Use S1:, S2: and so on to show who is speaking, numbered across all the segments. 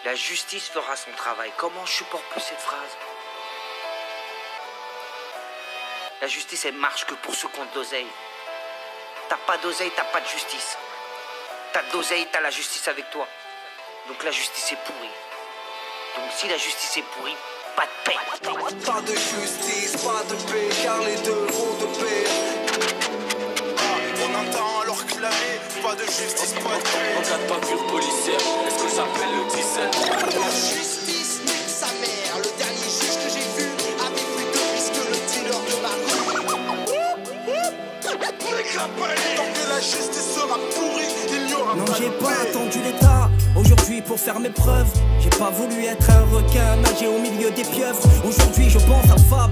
S1: La justice fera son travail. Comment je supporte plus cette phrase? La justice, elle marche que pour ceux qui ont de l'oseille. T'as pas d'oseille, t'as pas de justice. T'as d'oseille, t'as la justice avec toi. Donc la justice est pourrie. Donc si la justice est pourrie, pas de paix.
S2: Pas de justice, pas de paix, car les deux vont de paix.
S3: On entend alors clamer, pas de justice, pas de paix.
S4: En cas de peinture policière, est-ce que j'appelle le 17?
S5: La justice nique sa mère. Le dernier juge que j'ai vu avait plus de risque que le dealer de ma rue.
S3: Tant que la justice sera pourrie, il n'y aura
S6: Non,
S3: pas
S6: j'ai
S3: de
S6: pas
S3: paix.
S6: attendu l'état aujourd'hui pour faire mes preuves. J'ai pas voulu être un requin, nager au milieu des pieuvres. Aujourd'hui je pense à Fab,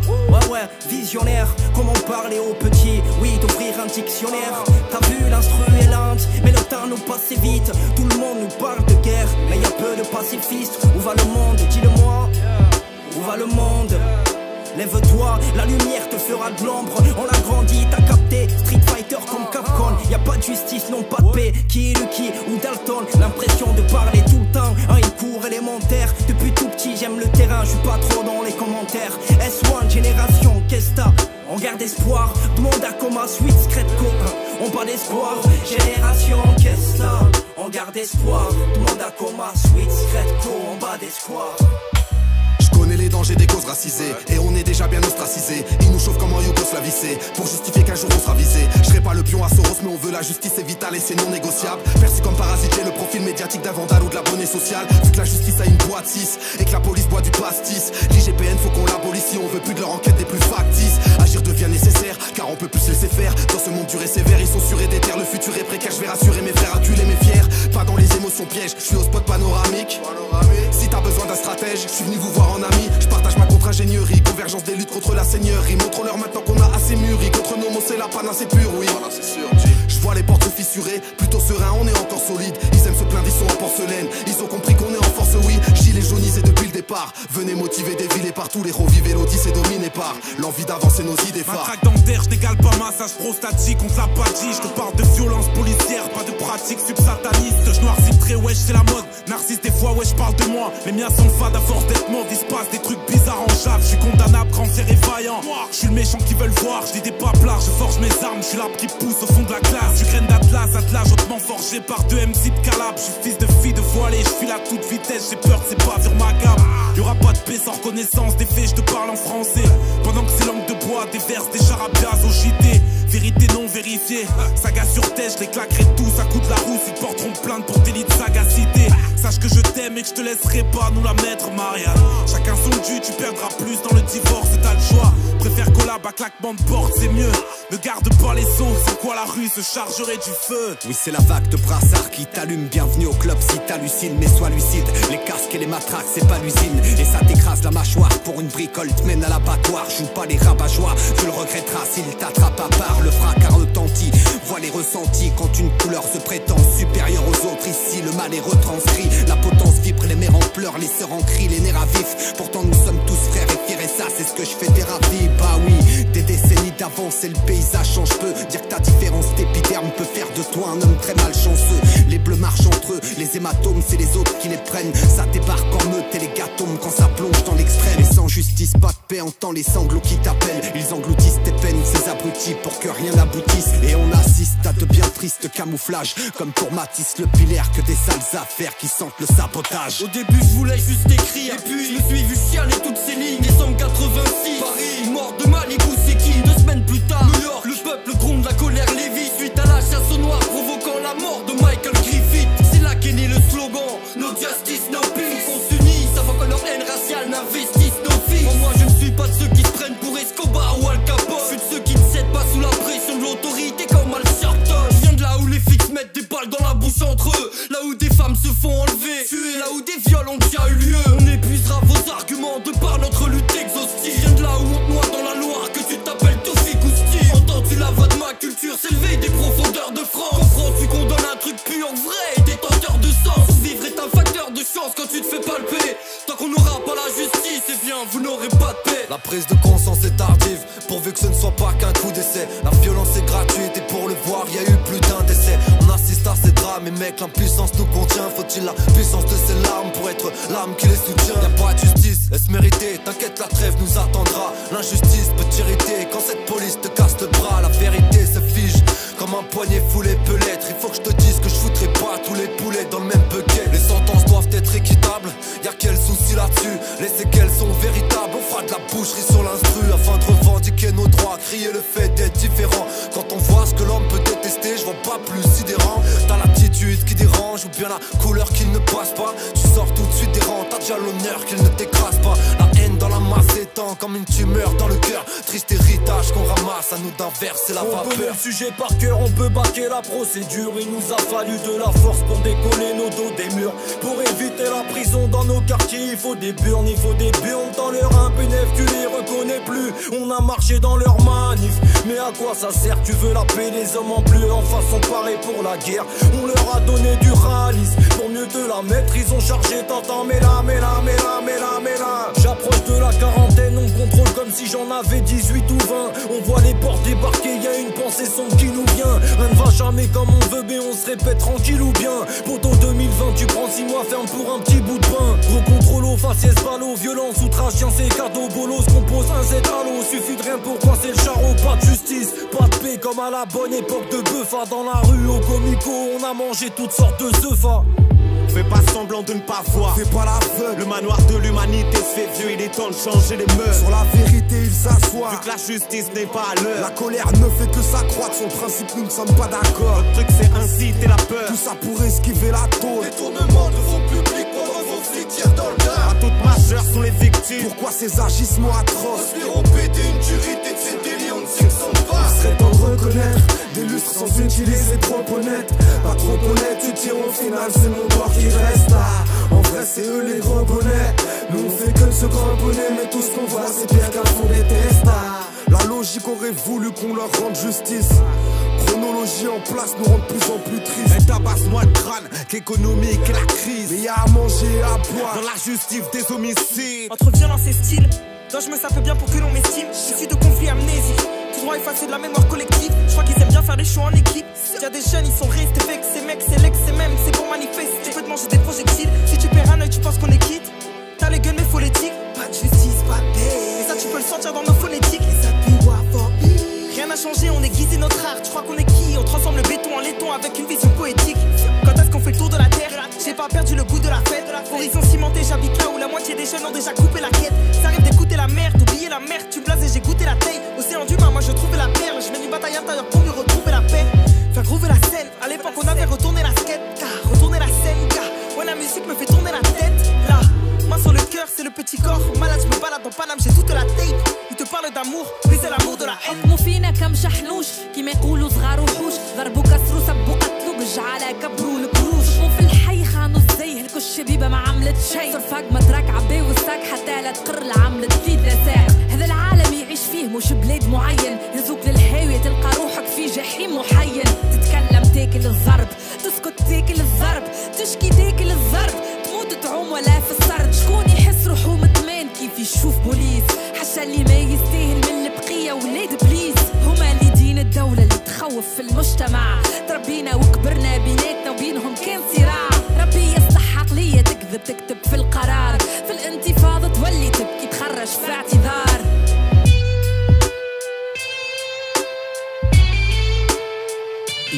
S6: ouais, visionnaire. Comment parler aux petits, oui, d'ouvrir un dictionnaire. T'as vu, l'instru est lente, mais le temps nous passe vite. Tout le monde nous parle de guerre, mais y a peu de pacifistes. Où va le monde, dis-le-moi? Où va le monde? Lève-toi, la lumière te fera de l'ombre. On l'a grandi, t'as capté. Street Fighter comme Capcom. Y a pas de justice, non pas de paix. Qui est Lucky ou Dalton? L'impression de parler tout le temps. Un cours élémentaire. Depuis tout petit, j'aime le terrain. Je suis pas trop dans les commentaires. S1, génération, qu'est-ce que t'as? On garde espoir. Tout le monde a comme un sweet secret co. On bat d'espoir. Génération, qu'est-ce que t'as? On garde espoir. Tout le monde a comme un sweet secret co. On bat d'espoir.
S7: Je connais les dangers des causes racisées et on est déjà bien ostracisés. Ils nous chauffent comme en Yougoslavie, c'est pour justifier qu'un jour on sera visé. Je serai pas le pion à Soros, mais on veut la justice, c'est vital et c'est non négociable. Perçu comme parasite, j'ai le profil médiatique d'un vandale ou de l'abonné social. Vu que la justice a une boîte 6 et que la police boit du pastis, l'IGPN faut qu'on l'abolisse si on veut plus de leur enquête des plus factices. Agir devient nécessaire car on peut plus se laisser faire. Dans ce monde dur et sévère, ils sont sûrs et déter. Le futur est précaire, je vais rassurer mes frères, acculer mes fiers. Pas dans les émotions pièges, je suis au spot panoramique. Si t'as besoin d'un stratège, je suis venu vous voir en ami. Je partage ma contre-ingénierie, convergence des luttes contre la seigneurie. Montrons-leur maintenant qu'on a assez mûri. Contre nos mots c'est la panne, c'est pur, oui.
S3: Voilà, c'est sûr.
S7: Je vois les portes se fissurer, plutôt serein, on est encore solide. Ils aiment se plaindre, ils sont en porcelaine. Ils ont compris qu'on est en force, oui. Gilets jaunisés depuis le départ. Venez motiver des villes et partout. Les revivez l'Odyssée est dominé par l'envie d'avancer nos idées phares.
S8: Matraque dentaire, je n'égale pas massage prostatique. On te l'a pas dit, je te parle de violence policière, pas de pratique subsatanistes. Je noircis très, wesh, c'est la mode. Narcisse des fois, ouais, je parle de moi. Les miens sont fades à force d'être morts. Il se passe des trucs bizarres en chave. Je suis condamnable, grand fier et vaillant. Je suis le méchant qui veulent voir. Je dis des paplards, je forge mes armes. Je suis l'arbre qui pousse au fond de la classe. Je suis graine d'Atlas, attelage hautement forgé par deux MC de Calab. Je suis fils de fille de voilée, je file à toute vitesse. J'ai peur que c'est pas sur ma gamme. Y'aura pas de paix sans reconnaissance des faits, je te parle en français. Pendant que ces langues de bois déversent des charabia au JT. Vérité non vérifiée, saga sur tête, je les claquerai tous à coups de la rousse. Ils porteront plainte pour délit de sagacité. Sache que je t'aime et que je te laisserai pas nous la mettre, Marianne. Chacun son dû, tu perdras plus dans le divorce, t'as le choix. Préfère collab à claquement de porte, c'est mieux. Ne garde pas les sauts, c'est quoi la rue se chargerait du feu.
S7: Oui, c'est la vague de brassard qui t'allume. Bienvenue au club si t'hallucines, mais sois lucide. Les casques et les matraques, c'est pas l'usine. Et ça t'écrase la mâchoire pour une bricole, te mène à l'abattoir. Joue pas les rabat-joie, tu le regretteras s'il t'attrape à part. Le fracas retentit, vois les ressentis quand une couleur se prétend supérieure aux autres. Ici, le mal est retranscrit. La potence vibre, les mères en pleurs, les sœurs en crient, les nerfs à vif. Pourtant, nous sommes tous frères et fiers, et ça, c'est ce que je fais des ravis. Bah oui, des décennies d'avance et le paysage change peu. Dire que ta différence d'épiderme peut faire de toi un homme très malchanceux. Les bleus marchent entre eux, les hématomes, c'est les autres qui les prennent. Ça débarque en meute et les gâteaux quand ça plonge dans l'extrême. Et sans justice, pas de paix, entends les sanglots qui t'appellent. Ils engloutissent tes peines, ces abrutis, pour que rien n'aboutisse. Et on assiste à de bien tristes camouflages, comme pour Matisse le Pilaire, que des sales affaires qui sentent le sabotage.
S9: Au début je voulais juste écrire, et puis je me suis vu chialer toutes ces lignes. Décembre 86, Paris, mort de Malibu, c'est qui? 2 semaines plus tard, New York, le peuple gronde la colère Lévis. Suite à la chasse au noir provoquant la mort de Michael Griffith. C'est là qu'est né le slogan, no justice, no peace. On s'unit, avant que leur haine raciale n'investisse nos fils. Moi je ne suis pas de ceux qui se prennent pour Escobar ou Al Capone. Je suis de ceux qui ne cèdent pas sous la pression de l'autorité comme Al Sharpton. Je viens de là où les flics mettent des balles dans la bouche entre eux. Là où des femmes se font enlever, tuer. Là où des viols ont déjà eu lieu. On épuisera vos arguments de par notre lutte exhaustive. Je viens de là où on te noie dans la Loire, que tu t'appelles Toufik ou Steve. Entends-tu la voix de ma culture s'élever des profondeurs de France? Comprends-tu qu'on donne un truc pur, vrai et détenteur de sens? Survivre est un facteur de chance quand tu te fais palper. Tant qu'on n'aura pas la justice, eh bien vous n'aurez pas de paix.
S2: La prise de conscience est tardive, pourvu que ce ne soit pas qu'un coup d'essai. La violence est gratuite et pour le voir, y a eu plus d'un décès. On assiste à ces drames et
S7: mec, l'impuissance nous contient. Faut-il la puissance de ses larmes pour être l'âme qui les soutient? Y'a pas de justice, est-ce mérité? T'inquiète, la trêve nous attendra. L'injustice peut t'irriter quand cette police te casse le bras. La vérité se fige comme un poignet foulé peut l'être. Il faut que je te dise que je foutrai pas tous les poulets dans le même bucket. Les sentences doivent être équitables, y'a quel souci là-dessus? Les séquelles sont véritables, on fera de la boucherie sur l'instru afin de revendiquer nos droits, crier le fait d'être différent. Quand on voit ce que l'homme peut détester, je vois pas plus sidérant. T'as l'attitude qui dérange ou bien la couleur qu'il ne passe pas. Tu sors tout de suite des rangs, t'as déjà l'honneur qu'il ne t'écrase pas. La haine dans la masse étend comme une tumeur dans le cœur. Triste héritage qu'on ramasse, à nous d'inverser la vapeur.
S9: On connaît le sujet par cœur, on peut baquer la procédure. Il nous a fallu de la force pour décoller nos dos des murs. Pour éviter la prison dans nos quartiers, il faut des burnes, il faut des burnes dans leur impénef. Tu les reconnais plus, on a marché dans leur manif. Mais à quoi ça sert? Tu veux la paix, les hommes en bleu en face sont parés pour la guerre. On leur a donné du ralice pour mieux te la mettre. Ils ont chargé, t'entends, mais là. J'approche de la quarantaine, on contrôle comme si j'en avais 18 ou 20. On voit les portes débarquer, y a une pensée sombre qui nous vient. Rien ne va jamais comme on veut, mais on se répète tranquille ou bien. Poto 2020, tu prends 6 mois ferme pour un petit bout de pain. Gros contrôle au faciès, ballot, violence, outrage, chien, c'est cadeau, bolos. Compose un Z à l'eau, suffit de rien pour coincer le charreau. Pas de justice, pas de paix comme à la bonne époque de Buffa. Dans la rue au comico, on a mangé toutes sortes de zeufas.
S8: Fais pas semblant de ne pas voir,
S7: fais pas l'aveugle.
S8: le manoir de l'humanité se fait vieux, il est temps de changer les mœurs.
S7: Sur la vérité il s'assoit,
S8: Vu que la justice n'est pas à l'heure,
S7: la colère ne fait que s'accroître. Son principe nous ne sommes pas d'accord.
S8: notre truc c'est inciter la peur.
S7: Tout ça pour esquiver la tôle.
S5: Détournement de fonds publics pendant vos flics tirent dans le
S8: À
S5: tas.
S8: toutes majeures sont les victimes.
S7: Pourquoi ces agissements atroces?
S5: Espérons péter une durité de ces délits, on ne sait que s'en passe.
S7: Serait temps de reconnaître des lustres sans utiliser trop honnête. Pas trop honnête, tu tires au final, c'est mon corps qui reste là. En vrai c'est eux les gros bonnets. Nous on fait que de se cramponner, mais tout ce qu'on voit c'est pire qu'un fond des testas. La logique aurait voulu qu'on leur rende justice. Chronologie en place nous rend de plus en plus tristes.
S8: Elle tabasse-moi le crâne, qu'économique et la crise.
S7: Mais y'a à manger et à boire
S8: Dans la justice des homicides.
S10: Entre violence et style, toi je me sape bien pour que l'on m'estime. Issu de conflits amnésiques, tout droit effacé de la mémoire collective. Je crois qu'ils aiment bien faire des shows en équipe. Y'a des jeunes, ils sont restés avec ces mecs, c'est l'ex, c'est même, c'est pour manifester. Tu peux te manger des projectiles, si tu perds un œil, tu penses qu'on est quitte. T'as les guns, mais faut l'éthique.
S5: Pas de justice, pas de paix.
S10: Et ça, tu peux le sentir dans nos phonétiques.
S5: Et ça pue wafobi.
S10: Rien n'a changé, on aiguisé notre art. Tu crois qu'on est qui? On transforme le béton en laiton avec une vision poétique. Quand est-ce qu'on fait le tour de la terre? J'ai pas perdu le goût de la fête. Horizon cimenté, j'habite là où la moitié des jeunes ont déjà coupé la quête. Ça arrive d'écouter la mer, d'oublier la mer. Tu me blases et j'ai goûté la taille. Océan d'humain, moi je trouvais la perle. Je mets une bataille intérieure pour mieux retrouver la paix. Faire groover la scène. À l'époque, on avait retourné la skate. Car retourner la scène, car ouais, la musique me fait tourner la tête. Là, main sur le cœur, c'est le petit corps. Malade, je me balade dans Paname, j'ai toute la tape. Il te parle d'amour, mais c'est l'amour de la haine.
S11: حكموا فينا كم شحنوش كيما يقولوا صغار وحوش ضربوا كسروا سبوا قتلوا بالجعالة كبروا الكروش شوفوا في الحي خانوا الزي هلكوا الشبيبة ما عملت شي صرفاق متراك عباو الساك حتى لا تقر لعملت 3 ساعة هذا العالم يعيش فيه مش بلاد معين يهزوك للهاوية تلقى روحك في جحيم محين تتكلم تاكل الضرب تسكت تاكل الضرب تشكي تاكل الضرب تموت تعوم ولا في السرد شكون يحس روحو مطمئن كيف يشوف بوليس حشا اللي ما يستاهل من البقية ولاد بليس هما اللي دين الدولة اللي تخوف في المجتمع تربينا وكبرنا بيناتنا وبينهم كان صراع ربي يصلح عقلية تكذب تكتب في القرار في الانتفاضة تولي تبكي تخرج في اعتذار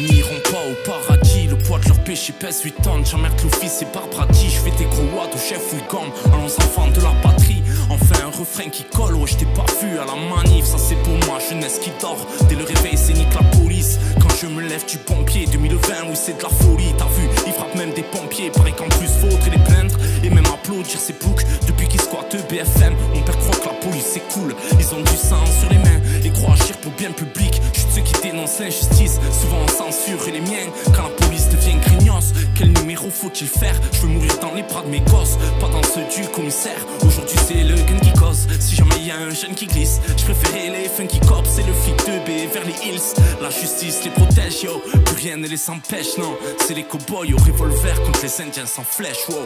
S4: Ils n'iront pas au paradis, le poids de leur péché pèse 8 tonnes. J'emmerde l'office et Barbrati, je fais des gros wads au chef ou le gomme. Allons enfants de la patrie, enfin un refrain qui colle. Ouais, je t'ai pas vu à la manif, ça c'est pour moi, jeunesse qui dort. Dès le réveil, c'est nique la police. Quand je me lève du pompier, 2020, oui c'est de la folie. T'as vu, ils frappent même des pompiers. Paraît qu'en plus faudrait les plaindre et même applaudir ces boucs. Depuis qu'ils squattent BFM, mon père croit que la police c'est cool. Ils ont du sang sur les mains et croient agir pour bien public. Je suis de ceux qui dénoncent l'injustice, souvent on censure et les miens. Quand la police devient grignosse, quel numéro faut-il faire? Je veux mourir dans les bras de mes gosses, pas dans ceux du commissaire. Aujourd'hui c'est le gun qui cause, si jamais y a un jeune qui glisse. Je préférais les funky cops, c'est le flic de B vers les hills. La justice les protège, yo, plus rien ne les empêche, non. C'est les cowboys au revolver contre les indiens sans flèche, wow.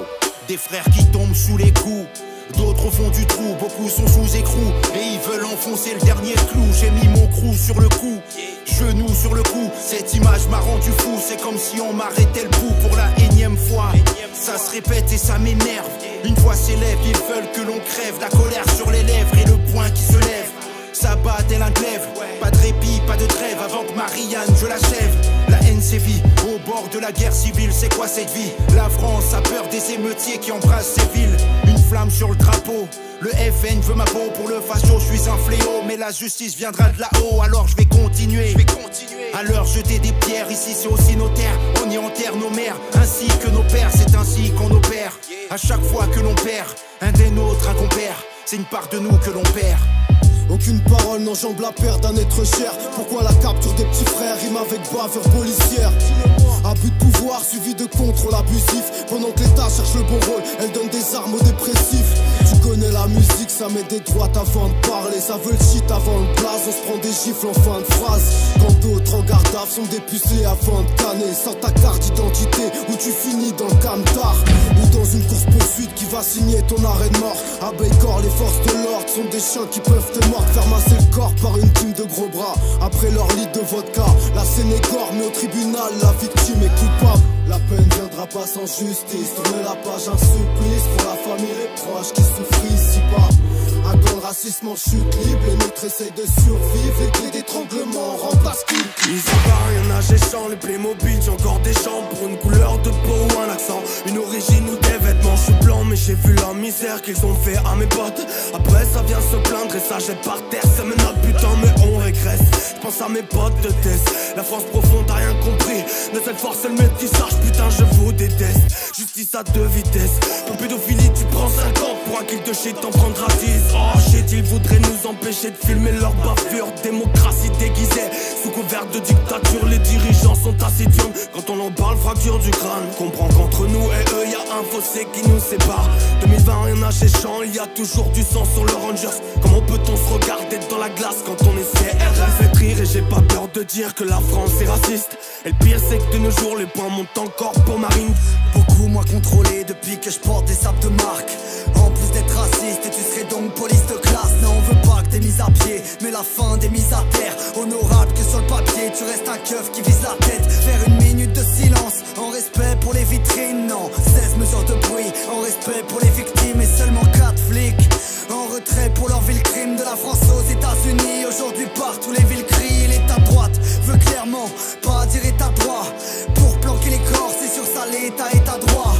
S8: Des frères qui tombent sous les coups, d'autres au fond du trou, beaucoup sont sous écrou et ils veulent enfoncer le dernier clou. J'ai mis mon crew sur le coup, je genou sur le cou. Cette image m'a rendu fou, c'est comme si on m'arrêtait le pouls pour la énième fois. Ça se répète et ça m'énerve. Une voix s'élève, ils veulent que l'on crève. La colère sur les lèvres et le poing qui se lève. Ça bat tel un glaive, pas de répit, pas de trêve. Avant que Marianne je l'achève. La haine sévit, au bord de la guerre civile. C'est quoi cette vie? La France a peur des émeutiers qui embrassent ces villes. Une flamme sur le drapeau. Le FN veut ma peau, pour le facho je suis un fléau. Mais la justice viendra de là-haut, alors je vais continuer. À leur jeter des pierres, ici c'est aussi nos terres. On y enterre nos mères, ainsi que nos pères. C'est ainsi qu'on opère. À chaque fois que l'on perd, un des nôtres, un compère. C'est une part de nous que l'on perd.
S12: Aucune parole n'enjambe la perte d'un être cher. Pourquoi la capture des petits frères rime avec bavure policière? Abus de pouvoir suivi de contrôle abusif. Pendant que l'État cherche le bon rôle, elle donne des armes aux dépressifs. Tu connais la musique, ça met des droites avant de parler. Ça veut le shit avant le blaze, on se prend des gifles en fin de phrase. Quand d'autres en garde à vue sont dépucelés avant de canner. Sans ta carte d'identité, où tu finis dans le camtar. Ou dans une course poursuite qui va signer ton arrêt de mort. À Baker, les forces de l'ordre sont des chiens qui peuvent te mordre. Faire masser le corps par une team de gros bras. Après leur litre de vodka, la scène est gore, mais au tribunal, la victime est coupable. La peine viendra pas sans justice. Tourner la page, un supplice pour la famille, les proches qui souffrent ici bas. Un dans le racisme en chute libre, les nôtres essayent de survivre. Les clés d'étranglement remplacent qui.
S13: Ici pas rien à géchant, les Playmobil, j'ai encore des gens pour une couleur de peau ou un accent, une origine ou des vêtements. Je suis blanc mais j'ai vu la misère qu'ils ont fait à mes potes. Après ça vient se plaindre et ça jette par terre. Ça me note putain mais on régresse. Je pense à mes potes de test. La France profonde a rien compris. De cette force le métissage, putain je vous déteste. Justice à deux vitesses. Pour pédophilie tu prends 5 ans. Pour un kill de shit t'en prendras 10. Oh shit, ils voudraient nous empêcher de filmer leur bavure. Démocratie déguisée sous couvert de dictature. Les dirigeants sont taciturnes quand on en parle, fracture du crâne. Comprends qu'entre nous et eux y a un fossé qui nous sépare. 2020 rien n'achéchant, il y a toujours du sang sur le Rangers. Comment peut-on se regarder dans la glace quand on est CRS? Ça fait rire et j'ai pas peur de dire que la France est raciste. Et le pire c'est que de nos jours les points montent encore pour Marine.
S14: Beaucoup moins contrôlé depuis que je porte des sapes de marque. En plus d'être raciste, et tu serais donc police de classe. Non, on veut pas que t'aies mis à pied, mais la fin des mises à terre. Honorable que sur le papier, tu restes un keuf qui vise la tête. Faire une minute de silence, en respect pour les vitrines. Non, 16 mesures de bruit, en respect pour les victimes. Et seulement 4 flics, en retrait pour leur vil crime. De la France aux États-Unis, aujourd'hui partout les villes crient. L'état droite veut clairement pas dire état droit. Pour planquer les corps, c'est sur ça l'état est à droit.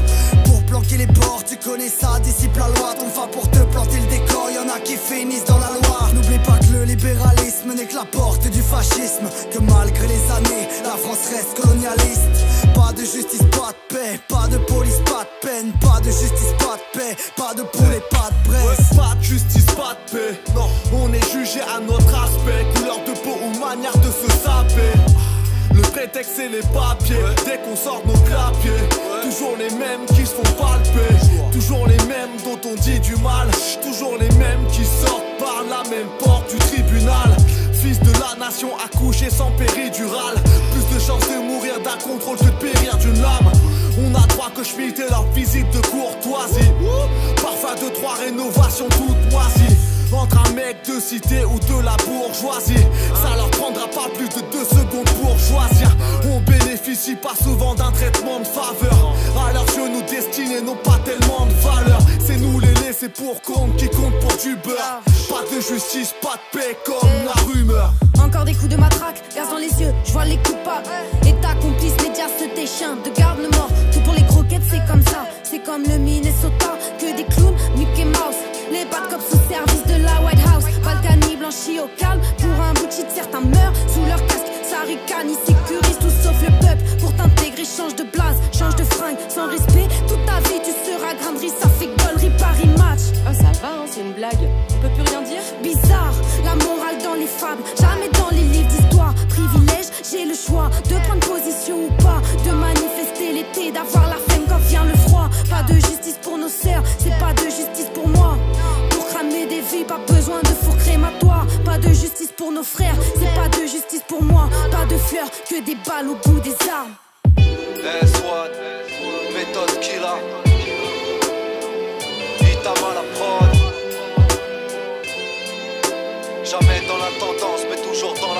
S14: Pour planquer les ports, tu connais ça, dissipe la loi. Ton va pour te planter le décor, y'en a qui finissent dans la Loire. N'oublie pas que le libéralisme n'est que la porte du fascisme. Que malgré les années, la France reste colonialiste. Pas de justice, pas de paix, pas de police, pas de peine. Pas de justice, pas de paix, pas de poulet, pas de bresse.
S15: Ouais, pas de justice, pas de paix. Non, on est jugé à notre aspect, couleur de peau ou manière de se saper. Le prétexte c'est les papiers, dès qu'on sort nos clapiers. Toujours les mêmes qui se font palper. Toujours les mêmes dont on dit du mal. Toujours les mêmes qui sortent par la même porte du tribunal. Fils de la nation accouché sans péridurale. Plus de chances de mourir d'un contrôle que de périr d'une lame. On a droit que je et leur visite de courtoisie. Parfois 2-3 rénovations toutes moisies. Entre un mec de cité ou de la bourgeoisie, ça leur prendra pas plus de 2 secondes pour choisir. On bénéficie pas souvent d'un traitement de faveur. À leurs yeux nous destinés n'ont pas tellement de valeur. C'est nous les laissés pour compte qui comptent pour du beurre. Pas de justice, pas de paix comme la rumeur.
S11: Encore des coups de matraque, gaz dans les yeux, je vois les coupables. État complice, médias, ceux des chiens, de garde le mort. Tout pour les croquettes, c'est comme ça. C'est comme le Minnesota, que des clowns, Mickey Mouse. Les bad cops sous service de la White House. Balkany blanchi au calme, pour un bout de shit, certains meurent sous leur casque. Ça ricane, ils sécurisent tout sauf le peuple. Pour t'intégrer, change de blase, change de fringue. Sans respect, toute ta vie tu seras grinderie. Ça fait gaulerie Paris match.
S16: Oh ça va, hein, c'est une blague. On peut plus rien dire.
S11: Bizarre, la morale dans les fables, jamais dans les livres d'histoire. Privilège, j'ai le choix de prendre position ou pas, de manifester l'été, d'avoir la flemme quand vient le froid. Pas de justice pour nos sœurs, c'est pas de justice pour moi. Pour cramer des vies, pas besoin de four crématoire. Pas de justice pour nos frères, c'est pas de justice pour moi. Pas de fleurs, que des balles au bout des armes.
S2: S-Wad, méthode Killa, Itama la prod. Jamais dans la tendance, mais toujours dans